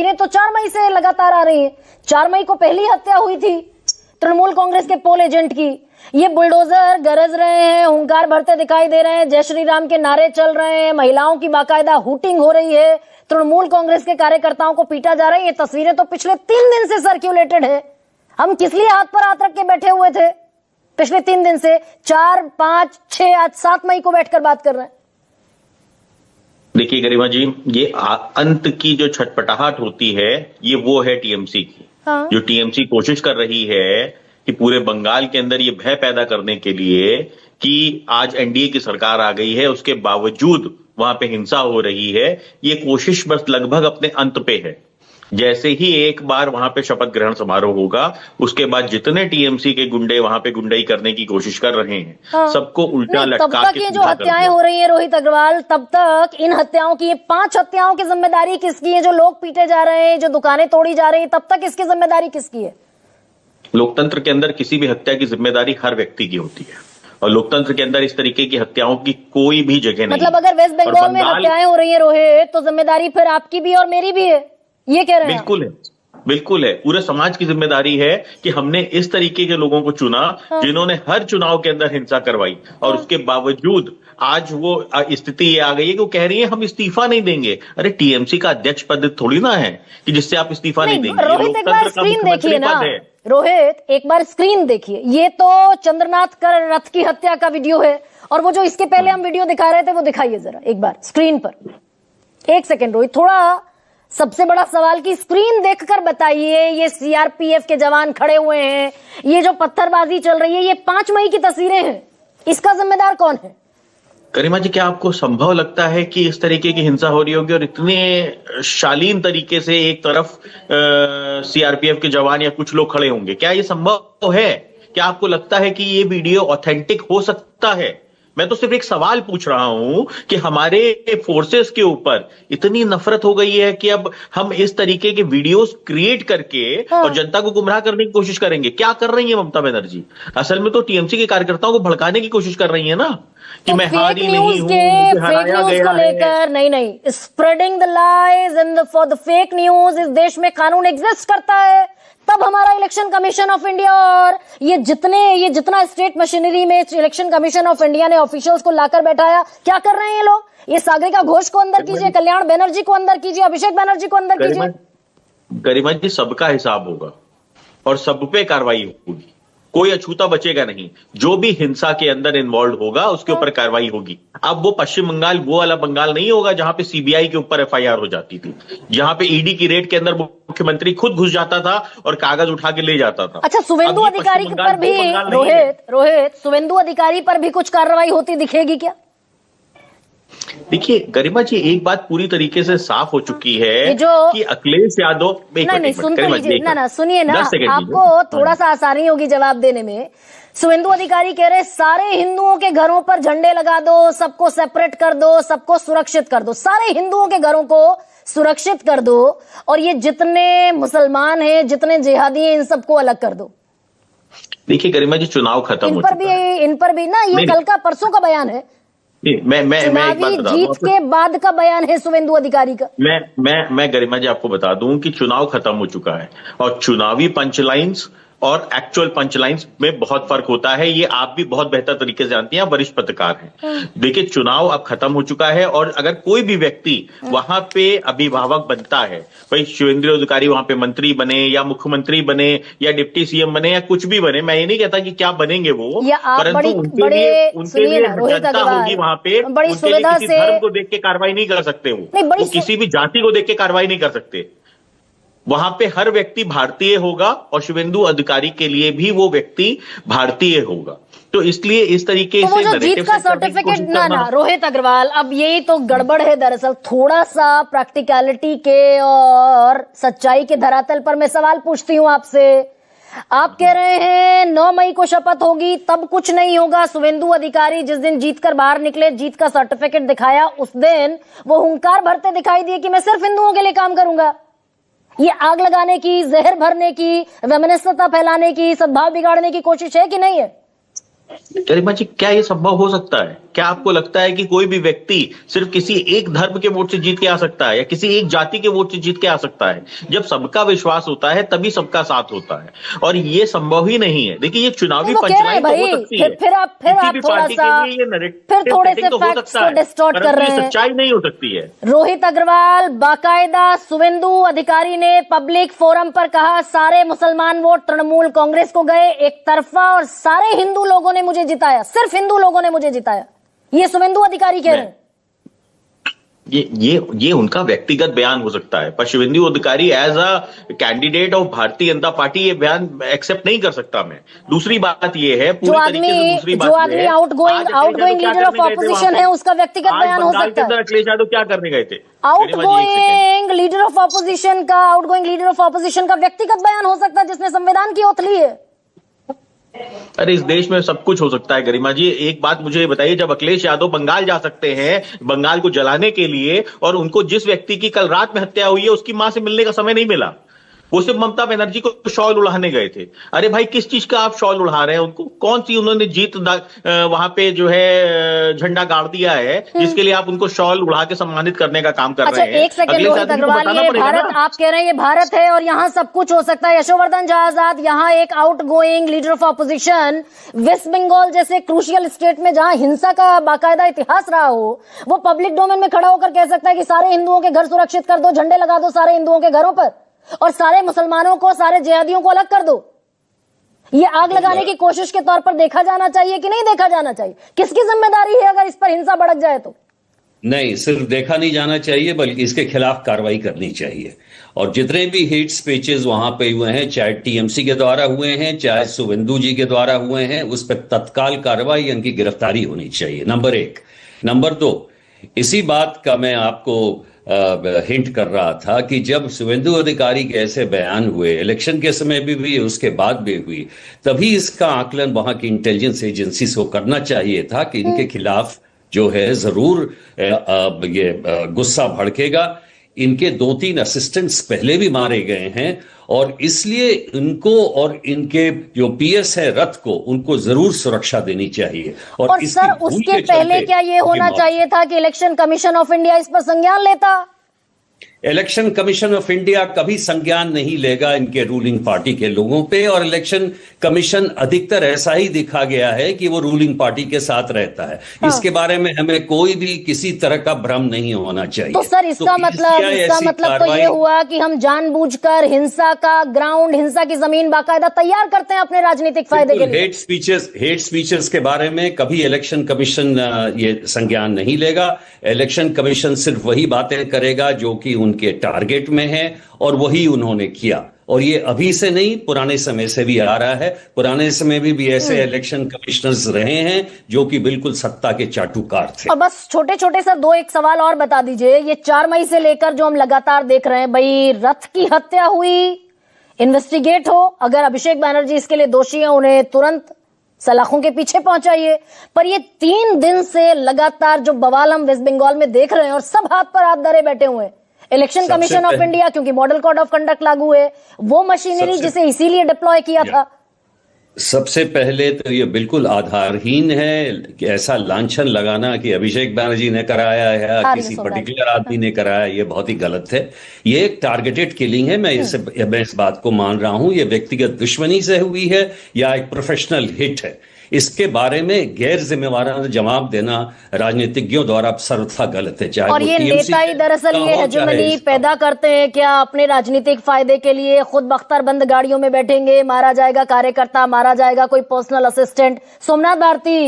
ये तो 4 मई से लगातार आ रही है। 4 मई को पहली हत्या हुई थी तृणमूल कांग्रेस के पोल एजेंट की। ये बुलडोजर गरज रहे हैं, हुंकार भरते दिखाई दे रहे हैं, जय श्री राम के नारे चल रहे हैं, महिलाओं की बाकायदा हुटिंग हो रही है, तृणमूल कांग्रेस के कार्यकर्ताओं को पीटा जा रहा है। ये तस्वीरें तो पिछले 3 दिन से सर्क्यूलेटेड है। हम किस लिए हाथ पर हाथ रख के बैठे हुए थे पिछले 3 दिन से? 4, 5, 6, आज 7 मई को बैठकर बात कर रहे हैं। देखिए गरिमा जी, ये अंत की जो छटपटाहट होती है ये वो है टीएमसी की। हाँ। जो टीएमसी कोशिश कर रही है कि पूरे बंगाल के अंदर ये भय पैदा करने के लिए कि आज एनडीए की सरकार आ गई है, उसके बावजूद वहां पे हिंसा हो रही है, ये कोशिश बस लगभग अपने अंत पे है। जैसे ही एक बार वहां पे शपथ ग्रहण समारोह होगा, उसके बाद जितने टीएमसी के गुंडे वहां पे गुंडाई करने की कोशिश कर रहे हैं, हाँ। सबको उल्टा तब लटका तक के ये जो हत्याएं हो रही हैं रोहित अग्रवाल, तब तक इन हत्याओं की, ये 5 हत्याओं की जिम्मेदारी किसकी है? जो लोग पीटे जा रहे हैं, जो दुकानें तोड़ी जा रही हैं, तब तक इसकी जिम्मेदारी किसकी है? लोकतंत्र के अंदर किसी भी हत्या की जिम्मेदारी हर व्यक्ति की होती है और लोकतंत्र के अंदर इस तरीके की हत्याओं की कोई भी जगह नहीं। मतलब अगर वेस्ट बंगाल में हत्याएं हो रही है रोहित, तो जिम्मेदारी फिर आपकी भी और मेरी भी है, ये कह रहे हैं? बिल्कुल है, बिल्कुल है। पूरे समाज की जिम्मेदारी है कि हमने इस तरीके के लोगों को चुना जिन्होंने हर चुनाव के अंदर हिंसा करवाई और उसके बावजूद आज वो स्थिति ये आ गई है कि वो कह रही है हम इस्तीफा नहीं देंगे। अरे टीएमसी का अध्यक्ष पद थोड़ी ना है कि जिससे आप इस्तीफा नहीं देंगे। रोहित एक बार स्क्रीन देखिए ना, रोहित एक बार स्क्रीन देखिए। ये तो चंद्रनाथ कर रथ की हत्या का वीडियो है और वो जो इसके पहले हम वीडियो दिखा रहे थे वो दिखाइए जरा एक बार स्क्रीन पर। 1 सेकेंड रोहित, थोड़ा सबसे बड़ा सवाल की स्क्रीन देखकर बताइए। ये सीआरपीएफ के जवान खड़े हुए हैं, ये जो पत्थरबाजी चल रही है, ये 5 मई की तस्वीरें हैं। इसका जिम्मेदार कौन है? गरिमा जी, क्या आपको संभव लगता है कि इस तरीके की हिंसा हो रही होगी और इतने शालीन तरीके से एक तरफ सीआरपीएफ के जवान या कुछ लोग खड़े होंगे? क्या ये संभव है? क्या आपको लगता है कि ये वीडियो ऑथेंटिक हो सकता है? मैं तो सिर्फ एक सवाल पूछ रहा हूं कि हमारे फोर्सेस के ऊपर इतनी नफरत हो गई है कि अब हम इस तरीके के वीडियोस क्रिएट करके और जनता को गुमराह करने की कोशिश करेंगे। क्या कर रही है ममता बनर्जी? असल में तो टीएमसी के कार्यकर्ताओं को भड़काने की कोशिश कर रही है ना कि मैं हारी नहीं हूं, हराया गया लेकर नहीं, spreading the lies and for the fake news. इस देश में कानून एग्जिस्ट करता है, तब हमारा इलेक्शन कमीशन ऑफ इंडिया और ये जितना स्टेट मशीनरी में इलेक्शन कमीशन ऑफ इंडिया ने ऑफिशियल्स को लाकर बैठाया। क्या कर रहे हैं ये लोग? ये सागरिका घोष को अंदर कीजिए, कल्याण बनर्जी को अंदर कीजिए, अभिषेक बनर्जी को अंदर कीजिए। गरिमा जी, सबका हिसाब होगा और सब पे कार्रवाई होगी, कोई अछूता बचेगा नहीं। जो भी हिंसा के अंदर इन्वॉल्व होगा उसके ऊपर कार्रवाई होगी। अब वो पश्चिम बंगाल वो वाला बंगाल नहीं होगा जहां पे सीबीआई के ऊपर एफआईआर हो जाती थी, जहां पे ईडी की रेड के अंदर मुख्यमंत्री खुद घुस जाता था और कागज उठा के ले जाता था। अच्छा, शुवेंदु अधिकारी पर भी रोहित शुवेंदु अधिकारी पर भी कुछ कार्रवाई होती दिखेगी क्या? देखिए गरिमा जी, एक बात पूरी तरीके से साफ हो चुकी है कि अखिलेश यादव सुनिए ना, आपको थोड़ा सा आसानी होगी जवाब देने में। शुवेंदु अधिकारी कह रहे सारे हिंदुओं के घरों पर झंडे लगा दो, सबको सेपरेट कर दो, सबको सुरक्षित कर दो, सारे हिंदुओं के घरों को सुरक्षित कर दो और ये जितने मुसलमान हैं, जितने जिहादी हैं, इन सबको अलग कर दो। देखिए गरिमा जी, चुनाव खत्म हो चुका है। इन पर भी ना, ये कल का परसों का बयान है, चुनावी जीत के बाद का बयान है शुवेंदु अधिकारी का। मैं गरिमा जी आपको बता दूं कि चुनाव खत्म हो चुका है और चुनावी पंचलाइंस और एक्चुअल पंचलाइंस में बहुत फर्क होता है। ये आप भी बहुत बेहतर तरीके से जानती हैं, आप वरिष्ठ पत्रकार हैं। देखिए, चुनाव अब खत्म हो चुका है और अगर कोई भी व्यक्ति वहां पे अभिभावक बनता है, भाई शुवेंदु अधिकारी वहां पे मंत्री बने या मुख्यमंत्री बने या डिप्टी सीएम बने या कुछ भी बने, मैं ये नहीं कहता कि क्या बनेंगे वो, परंतु उनके लिए जनता होगी वहां पे, उनके लिए किसी धर्म को देख के कार्रवाई नहीं कर सकते, वो किसी भी जाति को देख के कार्रवाई नहीं कर सकते। वहां पे हर व्यक्ति भारतीय होगा और शुवेंदु अधिकारी के लिए भी वो व्यक्ति भारतीय होगा। तो इसलिए इस तरीके से जो जीत का सर्टिफिकेट ना रोहित अग्रवाल, अब यही तो गड़बड़ है दरअसल। थोड़ा सा प्रैक्टिकलिटी के और सच्चाई के धरातल पर मैं सवाल पूछती हूं आपसे। आप कह रहे हैं 9 मई को शपथ होगी, तब कुछ नहीं होगा। शुवेंदु अधिकारी जिस दिन जीतकर बाहर निकले, जीत का सर्टिफिकेट दिखाया, उस दिन वो हुंकार भरते दिखाई दिए कि मैं सिर्फ हिंदुओं के लिए काम करूंगा। ये आग लगाने की, जहर भरने की, वैमनस्यता फैलाने की, सद्भाव बिगाड़ने की कोशिश है कि नहीं है? गरिमा जी, क्या ये संभव हो सकता है? क्या आपको लगता है कि कोई भी व्यक्ति सिर्फ किसी एक धर्म के वोट से जीत के आ सकता है या किसी एक जाति के वोट से जीत के आ सकता है? जब सबका विश्वास होता है तभी सबका साथ होता है, और ये संभव ही नहीं है। देखिए, ये चुनावी पंचलाइन तो हो सकती है, फिर आप थोड़ा सा फिर थोड़े से फैक्ट्स को डिस्टॉर्ट कर रहे हैं। सच्चाई नहीं हो सकती है। रोहित अग्रवाल बाकायदा शुवेंदु अधिकारी ने पब्लिक फोरम पर कहा, सारे मुसलमान वोट तृणमूल कांग्रेस को गए एक तरफा और सारे हिंदू लोगों ने मुझे जिताया, सिर्फ हिंदू लोगों ने मुझे जिताया। ये शुवेंदु अधिकारी कह रहे हैं। ये उनका व्यक्तिगत बयान हो सकता है, पर शुवेंदु अधिकारी as a candidate of Bharatiya Janata party ये बयान एक्सेप्ट नहीं कर सकता मैं। दूसरी बात ये है, जो आदमी आउटगोइंग लीडर ऑफ ऑपोजिशन है उसका व्यक्तिगत बयान हो सकता है। अखिलेश यादव क्या करने गए थे? आउटगोइंग लीडर ऑफ ऑपोजिशन का व्यक्तिगत बयान हो सकता है जिसने संविधान की ओथ ली है। अरे, इस देश में सब कुछ हो सकता है गरिमा जी। एक बात मुझे बताइए, जब अखिलेश यादव बंगाल जा सकते हैं बंगाल को जलाने के लिए, और उनको जिस व्यक्ति की कल रात में हत्या हुई है उसकी मां से मिलने का समय नहीं मिला, वो सिर्फ ममता बनर्जी को शॉल उड़ाने गए थे। अरे भाई, किस चीज का आप शॉल उड़ा रहे हैं उनको? कौन सी उन्होंने जीत वहां पे जो है झंडा गाड़ दिया है जिसके लिए आप उनको शॉल उड़ा के सम्मानित करने का काम कर रहे हैं? एक सेकंड रोहित अग्रवाल, ये भारत, आप कह रहे हैं ये भारत है और यहाँ सब कुछ हो सकता है। यशोवर्धन झा आजाद, यहाँ एक outgoing leader of opposition, West Bengal जैसे क्रूशियल स्टेट में जहां हिंसा का बाकायदा इतिहास रहा हो, वो पब्लिक डोमेन में खड़ा होकर कह सकता है कि सारे हिंदुओं के घर सुरक्षित कर दो, झंडे लगा दो सारे हिंदुओं के घरों पर, और सारे मुसलमानों को, सारे जिहादियों को अलग कर दो। ये आग लगाने की कोशिश के तौर पर देखा जाना चाहिए कि नहीं देखा जाना चाहिए? किसकी जिम्मेदारी है अगर इस पर हिंसा भड़क जाए तो? नहीं, सिर्फ देखा नहीं जाना चाहिए बल्कि इसके खिलाफ कार्रवाई करनी चाहिए। और जितने भी हेट स्पीचेस वहां पे हुए हैं, चाहे टीएमसी के द्वारा हुए हैं, चाहे शुवेंदु जी के द्वारा हुए हैं, उस पर तत्काल कार्रवाई, उनकी गिरफ्तारी होनी चाहिए, नंबर 1। नंबर 2, इसी बात का मैं आपको हिंट कर रहा था कि जब शुवेंदु अधिकारी के ऐसे बयान हुए, इलेक्शन के समय भी उसके बाद भी हुई, तभी इसका आकलन वहां की इंटेलिजेंस एजेंसी को करना चाहिए था कि इनके खिलाफ जो है जरूर ये गुस्सा भड़केगा। इनके 2-3 असिस्टेंट्स पहले भी मारे गए हैं और इसलिए इनको और इनके जो पीएस है रथ को, उनको जरूर सुरक्षा देनी चाहिए। और सर, उसके पहले क्या ये होना चाहिए था कि इलेक्शन कमीशन ऑफ इंडिया इस पर संज्ञान लेता? इलेक्शन कमीशन ऑफ इंडिया कभी संज्ञान नहीं लेगा इनके रूलिंग पार्टी के लोगों पे, और इलेक्शन कमीशन अधिकतर ऐसा ही दिखा गया है कि वो रूलिंग पार्टी के साथ रहता है। इसके बारे में हमें कोई भी किसी तरह का भ्रम नहीं होना चाहिए। तो सर, इसका मतलब तो ये हुआ कि हम जानबूझकर हिंसा का ग्राउंड, हिंसा की जमीन बाकायदा तैयार करते हैं अपने राजनीतिक फायदे के लिए। हेट स्पीचेस के बारे में कभी इलेक्शन कमीशन ये संज्ञान नहीं लेगा। इलेक्शन कमीशन सिर्फ वही बातें करेगा जो कि उनके टारगेट में है, और वही उन्होंने किया। और ये अभी से नहीं, पुराने समय से भी आ रहा है। पुराने समय में भी ऐसे इलेक्शन कमिश्नर्स रहे हैं जो कि बिल्कुल सत्ता के चाटुकार थे। और बस छोटे छोटे सर 2-1 सवाल और बता दीजिए। ये 4 मई से लेकर जो हम लगातार देख रहे हैं, भाई रथ की हत्या हुई, इन्वेस्टिगेट हो, अगर अभिषेक बैनर्जी इसके लिए दोषी है उन्हें तुरंत सलाखों के पीछे पहुंचाइए। पर ये 3 दिन से लगातार जो बवाल हम वेस्ट बंगाल में देख रहे हैं और सब हाथ पर हाथ धरे बैठे हुए हैं, इलेक्शन कमीशन ऑफ इंडिया, क्योंकि मॉडल कोड ऑफ कंडक्ट लागू है, वो मशीनरी जिसे इसीलिए डिप्लॉय किया था। सबसे पहले तो ये बिल्कुल आधारहीन है कि ऐसा लांछन लगाना कि अभिषेक बैनर्जी ने कराया है या किसी पर्टिकुलर आदमी ने कराया, ये बहुत ही गलत है। ये एक टारगेटेड किलिंग है। मैं इस बात को मान रहा हूं, ये व्यक्तिगत दुश्मनी से हुई है या एक प्रोफेशनल हिट है। इसके बारे में गैर जिम्मेवाराना जवाब देना राजनीतिज्ञों द्वारा सर्वथा गलत है। चाहे और ये नेता ही दरअसल ये हेजेमनी पैदा करते हैं क्या अपने राजनीतिक फायदे के लिए? खुद बख्तर बंद गाड़ियों में बैठेंगे, मारा जाएगा कार्यकर्ता, मारा जाएगा कोई पर्सनल असिस्टेंट। सोमनाथ भारती